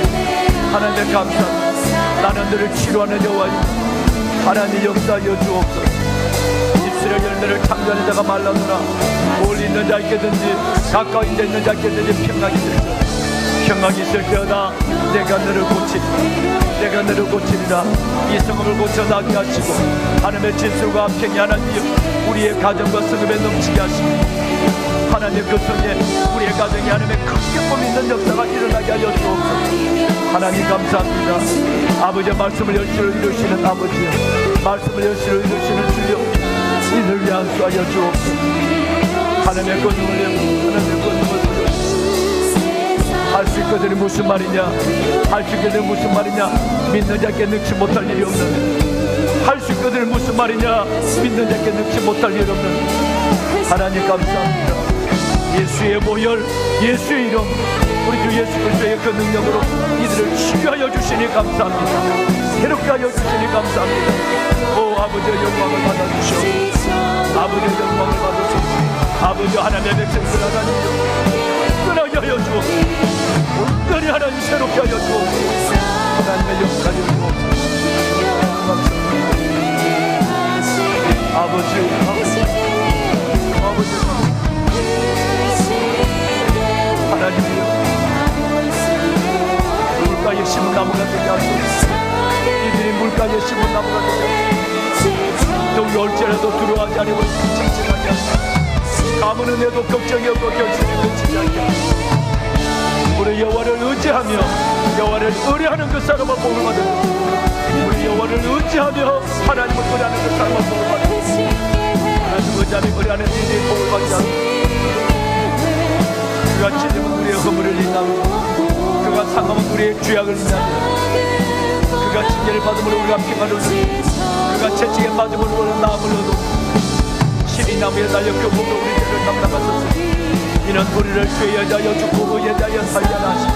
하나님의 감사합니다. 나는 너를 치료하는 여호와이니 하나님 역사하여 주옵소서. 입술의 열매를 창조하는 자가 말라노라. 멀리 있는 자에게든지 가까이 있는 자에게든지 평강이 있을지어다. 평강이 있을지어다. 내가 너를 고치리라. 이 성읍을 고쳐 나게 하시고 하나님의 진술과 평이 하나님이여 우리의 가정과 성읍에 넘치게 하시고 하나님 그 성에 우리의 가정에 하나님의 큰 기쁨 있는 역사가 일어나게 하여 주옵소서. 하나님 감사합니다. 아버지의 말씀을 열심히 이루시는 아버지, 말씀을 열심히 이루시는 주여 이를 위해 안수하여 주옵소서. 하나님의 권능을 하나님의 권능을 할 수 있거든요. 무슨 말이냐? 할 수 있거든요. 무슨 말이냐? 믿는 자께 능치 못할 일이 없는 할 수 있거든요. 무슨 말이냐? 믿는 자께 능치 못할 일이 없는 하나님 감사합니다. 예수의 보혈, 예수의 이름, 우리 주 예수 그리스도의 그 능력으로 이들을 치유하여 주시니 감사합니다. 새롭게 하여 주시니 감사합니다. 오 아버지의 영광을 받아주시옵소서. 아버지의 영광을 받으소서. 아버지 하나님의 백성들 하나님이여 온전하게 하여 주옵소서. 온전히 하나님 새롭게 하여 주옵소서. 하나님의 역사를 주옵소서. 아버지 하나님이여 물가에 심은 나무가 되게 하소서. 이들이 물가에 심은 나무가 되게 하소서. 여기 올지라도 두려워하지 아니고 칭칭하게 하소서. 가문은 해도 걱정이 없고 결실이 맺히지 않게 하소서. 우리 여호와를 의지하며 여호와를 의뢰하는 그 사람은 복을 받으리라. 우리 여호와를 의지하며 하나님을 의뢰하는 그 사람은 복을 받으리라. 하나님을 의지하며 의뢰하는 이들이 복을 받지 않으리라. 그가 찢으면 우리의 허물을 인하며 그가 상함은 우리의 죄악을 인하며 그가 징계를 받음으로 우리가 평안을 얻으니 그가 채찍에 맞음으로 우리는 나음을 얻고 신이 나무에 달려 그 몸으로 우리 죄를 담당하셨으니 이는 우리를 죄에 대하여 죽고 의에 대하여 살게 하시니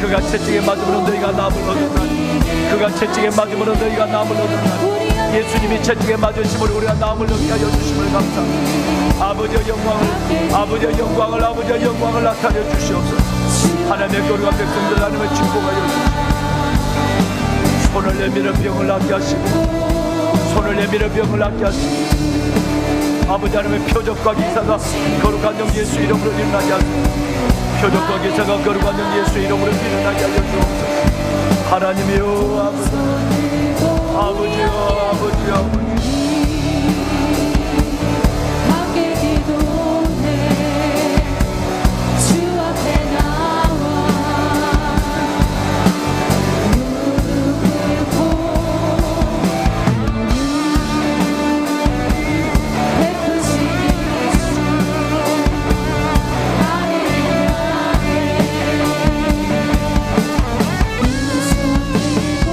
그가 채찍에 맞음으로 너희가 나음을 얻었나니 그가 채찍에 맞음으로 너희가 나음을 얻었나니 예수님이 채찍에 맞으심으로 우리가 나음을 얻게 하여 주심을 감사합니다. 아버지의 영광을 나타내 주시옵소서. 하나님의 거룩한 백성들 하나님의 축복하여 주시옵소서. 손을 내밀어 병을 낫게 하시고 손을 내밀어 병을 낫게 하시고 아버지 하나님의 표적과 기사가 거룩한 영 예수 이름으로 일어나게 하소서. 표적과 기사가 거룩한 영 예수 이름으로 일어나게 하여 주옵소서. 하나님이여 아버지, 아버지여 아버지 아버지. 함께 기도해 주 앞에 나와 무릎 꿇고 베푸신 예수 나를 향해 두손 들고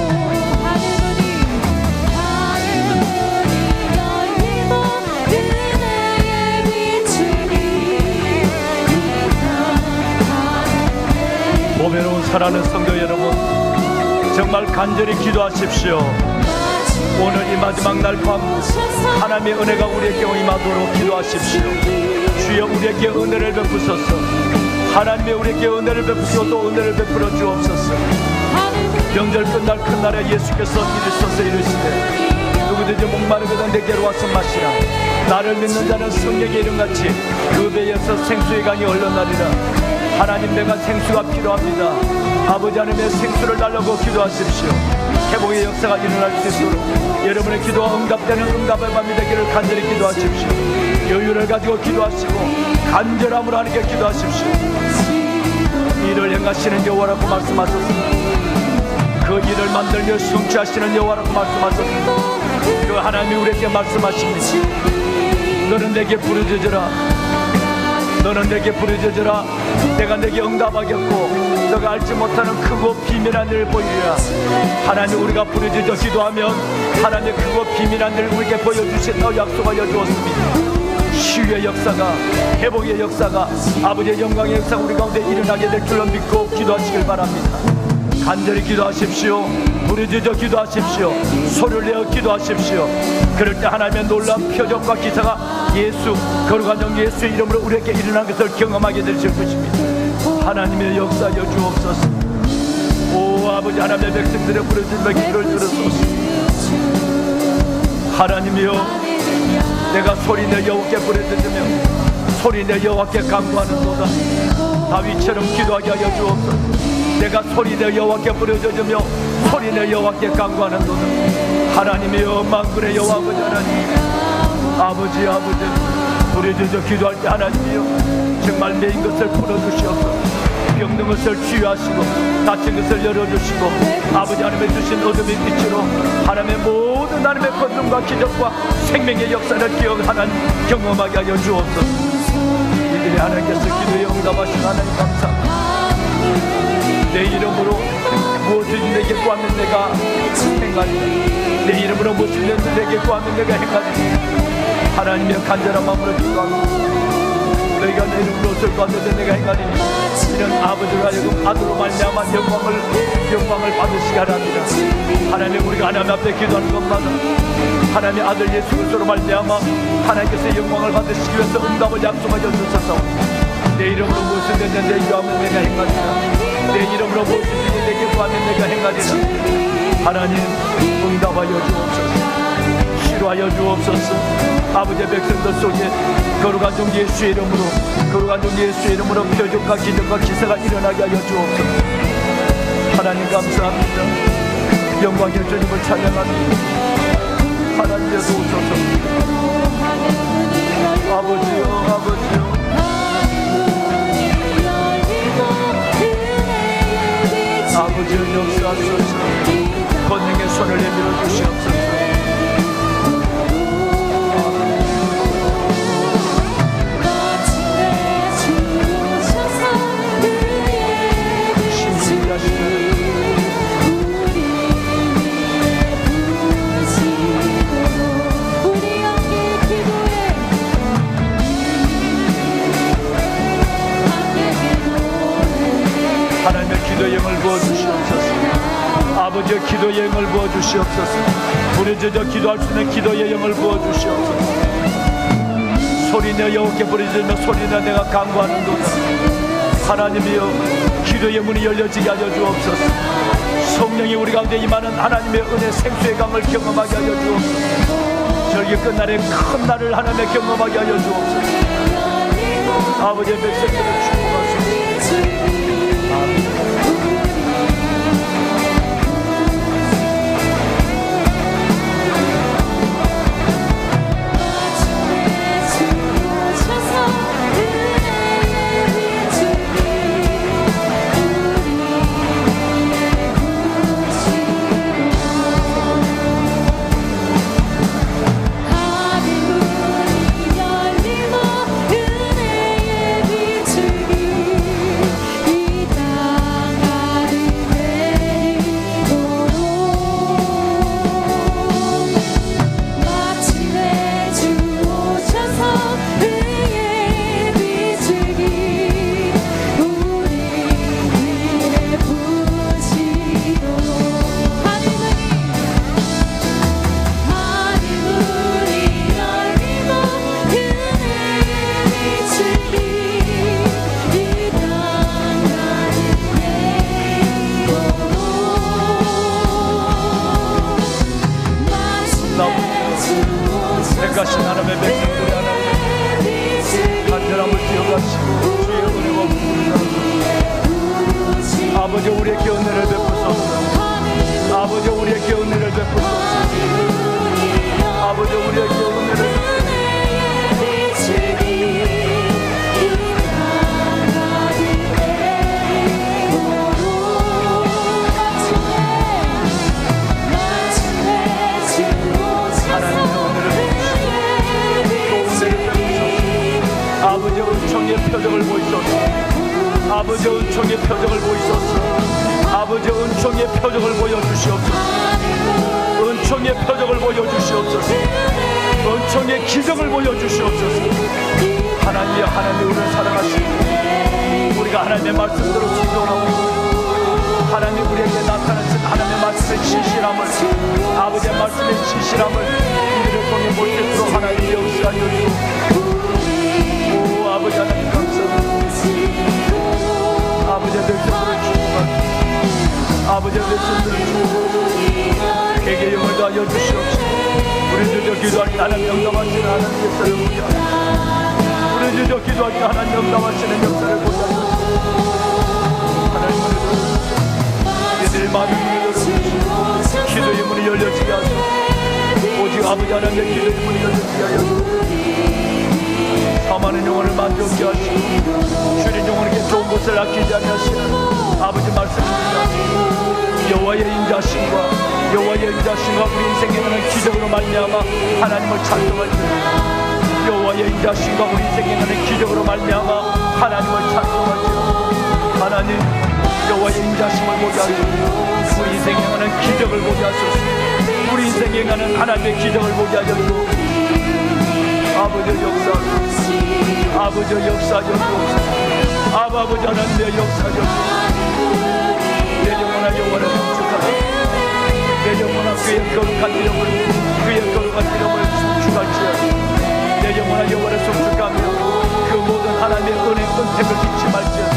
하늘문이 열리고 은혜의 빛으니 빛나가네. 보배로운 사랑하는 성도 여러분, 정말 간절히 기도하십시오. 오늘 이 마지막 날 밤 하나님의 은혜가 우리에게 임하도록 기도하십시오. 주여 우리에게 은혜를 베푸소서. 하나님의 우리에게 은혜를 베푸시고 또 은혜를 베풀어 주옵소서. 명절 끝날 큰 날에 예수께서 이르셔서 이르시되 누구든지 목마르거든 내게로 와서 마시라. 나를 믿는 자는 성령의 이름같이 그 배에서 생수의 강이 흘러나리라. 하나님, 내가 생수가 필요합니다. 아버지 하나님의 생수를 달라고 기도하십시오. 회복의 역사가 일어날 수 있도록 여러분의 기도가 응답되는 응답의 밤이 되기를 간절히 기도하십시오. 여유를 가지고 기도하시고 간절함으로 하나님께 기도하십시오. 일을 행하시는 여호와라고 말씀하셨습니다. 그 일을 만들며 성취하시는 여호와라고 말씀하셨습니다. 그 하나님이 우리에게 말씀하십니다. 너는 내게 부르짖으라. 너는 내게 부르짖으라. 내가 내게 응답하겠고 너가 알지 못하는 크고 비밀한 일을 보이리라. 하나님, 우리가 부르짖어 기도하면 하나님 크고 비밀한 일을 우리에게 보여주신다고 약속하여 주었습니다. 치유의 역사가, 회복의 역사가, 아버지의 영광의 역사가 우리 가운데 일어나게 될 줄로 믿고 기도하시길 바랍니다. 간절히 기도하십시오. 부르짖어 기도하십시오. 소리를 내어 기도하십시오. 그럴 때 하나님의 놀라운 표적과 기사가 예수, 거룩한 영 예수 이름으로 우리에게 일어난 것을 경험하게 되실 것입니다. 하나님의 역사여 주옵소서. 오 아버지, 하나님의 백성들의 부르짖음의 기도를 들으소서. 하나님이여, 내가 소리내 여호와께 부르짖으며 소리내 여호와께 간구하는도다. 다윗처럼 기도하게 하여 주옵소서. 내가 소리내 여호와께 부르짖으며 소리내 여호와께 간구하는도다. 하나님이여, 만군의 여호와 아버지 하나님, 아버지 부르짖어 기도할 때 하나님이여 정말 메인 것을 풀어주시옵소서. 병든 것을 치유하시고 다친 것을 열어주시고 아버지 하나님의 주신 어둠의 빛으로 하나님의 모든 하나님의 권능과 기적과 생명의 역사를 기억 하나님 경험하게 하여 주옵소서. 이들이 하나님께서 기도에 응답하신 하나님 감사합니다. 내 이름으로 무엇이든지 내게 구하면 내가 행하리라. 내 이름으로 무엇이든지 내게 구하면 내가 행하리라. 하나님의 간절한 마음으로 기도합니다. 너희가 내 이름으로 옷을 구하면 내가 행하리니 이런 아버지가 하여금 아들로 말미암아 영광을 받으시게 하랍니다. 하나님, 우리가 하나님 앞에 기도하는 것마다 하나님의 아들 예수 그리스도로 말미암아 하나님께서 영광을 받으시기 위해서 응답을 약속하여 주셔서 내 이름으로 무엇이든지 내게 구하면 내가 행하리라. 내 이름으로 무엇이든지 내게 구하면 내가 행하리라. 하나님, 응답하여 주옵소서. 치료하여 주옵소서. 아버지의 백성들 속에 거룩한 종 예수의 이름으로, 거룩한 종 예수의 이름으로 표적과 기적과 기사가 일어나게 하여 주옵소서. 하나님 감사합니다. 영광의 주님을 찬양합니다. 하나님의 도우소서. 아버지요. 아버지의 역사하소서. 권능의 손을 내밀어 주시옵소서. 하나님의 기도의 영을 부어주시옵소서. 아버지의 기도의 영을 부어주시옵소서. 부르짖어 기도할 수 있는 기도의 영을 부어주시옵소서. 소리내 여호와께 부르짖으며 소리내 내가 간구하는도다. 하나님이여, 기도의 문이 열려지게 하여 주옵소서. 성령이 우리 가운데 임하는 하나님의 은혜 생수의 강을 경험하게 하여 주옵소서. 절기 끝날에 큰 날을 하나님의 경험하게 하여 주옵소서. 아버지의 백성들을 축복하소서. 택하신 하나님의 백성들이 하나님 간절함을 뛰어가시고 주의 은혜와 부르짖으소서. 아버지 우리에게 은혜를 베푸소서. 아버지 우리에게 은혜를 베푸소서. 아버지 우리에게 은혜를 아버지 은총의 표적을 보이소서. 아버지 은총의 표적을 보이소서. 아버지 은총의 표적을 보여주시옵소서. 은총의 표적을 보여주시옵소서. 은총의 기적을 보여주시옵소서. 하나님이여, 하나님 우리를 사랑하시고 우리가 하나님의 말씀대로 순종하고 하나님 우리에게 나타나신 하나님의 말씀의 진실함을, 아버지의 말씀의 진실함을 우리를 통해 볼 수 있도록 하나님이 역사하여 주옵소서. 아버지 하나님 감사합니다. 아버지의 백성들을 축복하시고 아버지의 백성들을 축복하시고 에게 영을 더하여 주시옵소서. 우리 주저 기도할 때 하나님 영감하시는 하나님 역사를 보게 하시고 우리 주저 기도할 때 하나님 영감하시는 역사를 보게 하시고 하나님 우리들의 마음이 열려주시고 기도의 문이 열려지게 하시고 오직 아버지 하나님의 기도의 문이 열려지게 하여 주시고 사망의 영혼을 만족케 하시고 주린 영혼에게 좋은 것을 아끼지 아니하시는 아버지 말씀입니다. 여호와의 인자심과 우리 인생에는 기적으로 말미암아 하나님을 찬송할지어다. 여호와의 인자심과 우리 인생에는 기적으로 말미암아 하나님을 찬송할지어다. 하나님 여호와의 인자심을 보게 하시고 우리 인생에 행하는 기적을 보게 하소서. 우리 인생에 행하는 하나님의 기적을 보게 하여 주옵소서. 아버지의 역사, 아버지의 역사하옵소서. 아버지 하나님의 역사하옵소서. 내 영혼아 여호와를 축복하라. 내 영혼아 그의 거룩한 이름을 축축할지어다. 내 영혼아 여호와를 송축하며 그 모든 하나님의 은혜 은택을 잊지 말지어다.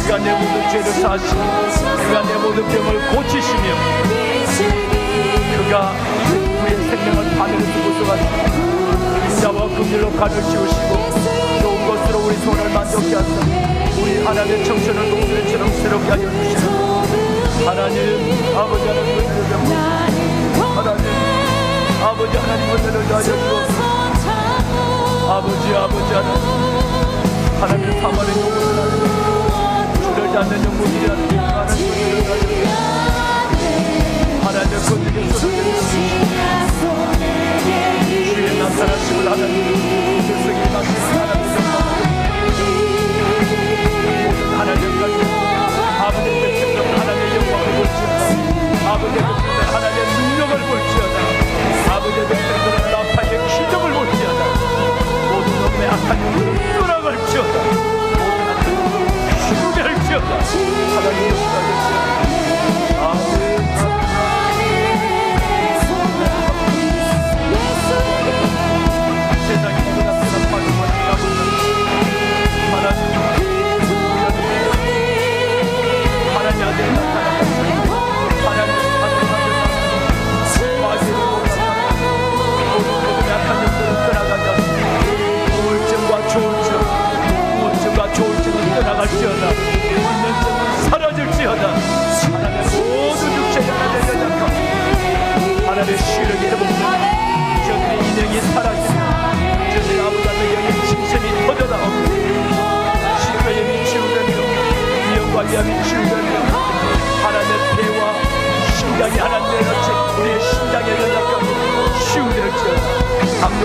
그가 내 모든 죄를 사하시며 그가 내 모든 병을 고치시며 그가 우리의 생명을 바늘을 두고 쏘가시고 인자와 긍휼로 가득 씌우시고 좋은 것으로 우리 손을 만족케 하사 우리 하나님의 청춘을 동물처럼 새롭게 하여 주시는 하나님 아버지 하나님 은혜를 베푸시고 하나님 아버지 하나님 은혜를 하여 주옵소서. 아버지 하나님 사마의 영혼을 하나님 줄을 잡는 영혼이라 하나님 은혜를 하여 주옵소서. 하나님의 권능의 소리를 주의 나타나심을 하나님 들썩이 나타나시는 하나님 아버지의 백성들은 하나님의 영광을 볼지어다. 아버지의 백성들은 하나님의 능력을 볼지어다. 아버지의 백성들은 나팔의 기적을 볼지어다. 모든 놈의 악한 영들은 떠나갈지어다. 모든 악한 영들은 죽게 할지어다. 하나님 역사하겠지어다. 아멘. 세상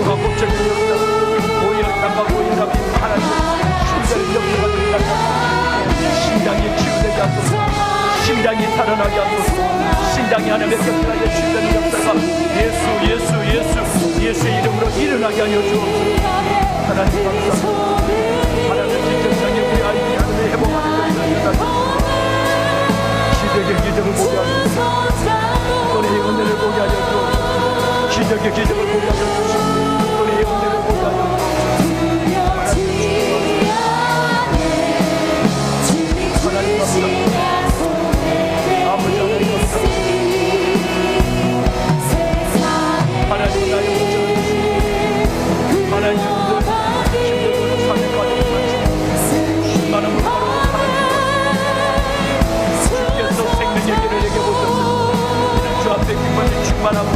치유가 고쳐지었다. 오히려 땅과 오히려 하나님 심장의 역사가 된다. 심장이 치유되게 하소서. 심장이 살아나게 하소서. 심장이 하나님의 역사가 치유되는 역사가 예수의 이름으로 일어나게 하여 주옵소서. 하나님 감사합니다. 하나님 지정장에 우리 아이들이 하나님의 회복하는 것을 기적의 기적을 보게 하소서. 너의 은혜를 보게 하여 주옵소서. 기적의 기적을 보게 하여 주옵소서. 너의 은혜를 보게 하여 주옵소서. 하나님 감사합니다. 아버지 하나님 감사합니다. 하나님 나의 문제를 주시고 하나님 힘들고 사명까지 많은 물가로 주께서 생명의 길을 내게 보셨습니다. 주 앞에 기쁨이 충만하고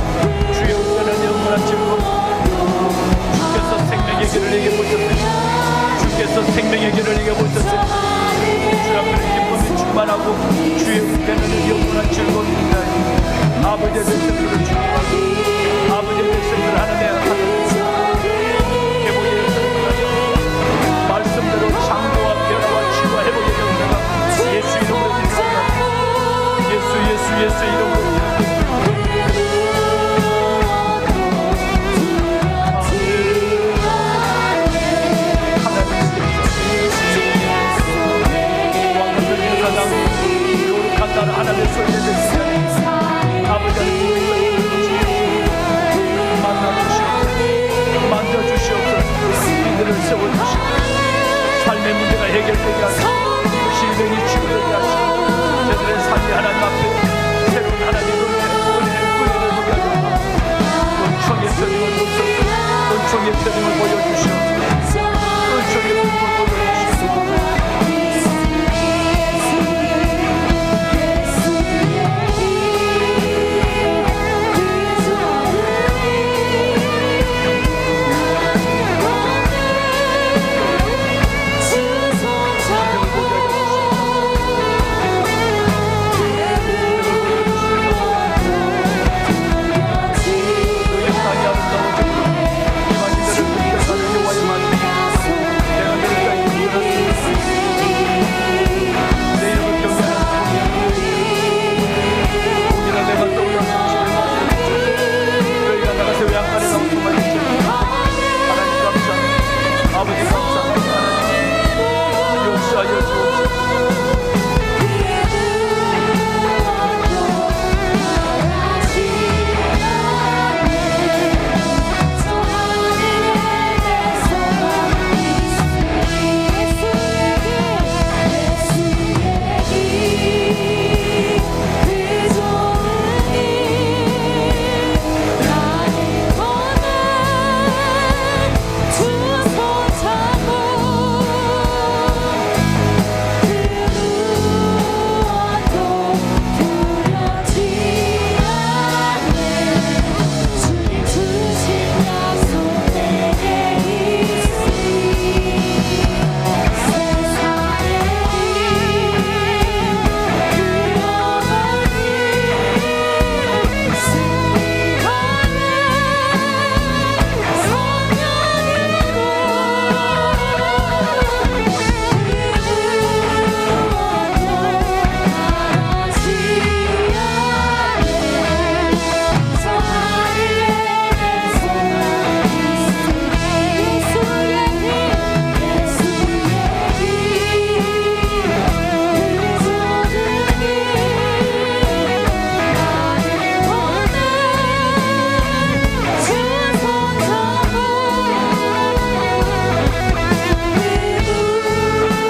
주의 은혜는 영원한 즐거움. 주께서 생명의 길을 내게 보셨습니다. 주께서 생명의 길을 내게 보셨습니다. 주 앞에는 기쁨이 충만하고 주의 은혜는 영원한 즐거움입니다. 아버지의 백성들을 축복하고 아버지의 백성들 하나님의 말씀대로 창조와 변화와 치유와 회복의 역사가 예수 이름으로 일어납니다. 예수 이름으로 하나님의 소리를 듣습니다. 아버지 하나님 만져주시옵소서. 이들을 세워주시옵소서. 삶의 문제가 해결되게 하시고 질병이 치유되게 하시고 저들의 삶이 하나님 앞에 새로운 하나님의 은혜를 보게 하소서. 은총의 편임을 보여주시옵소서.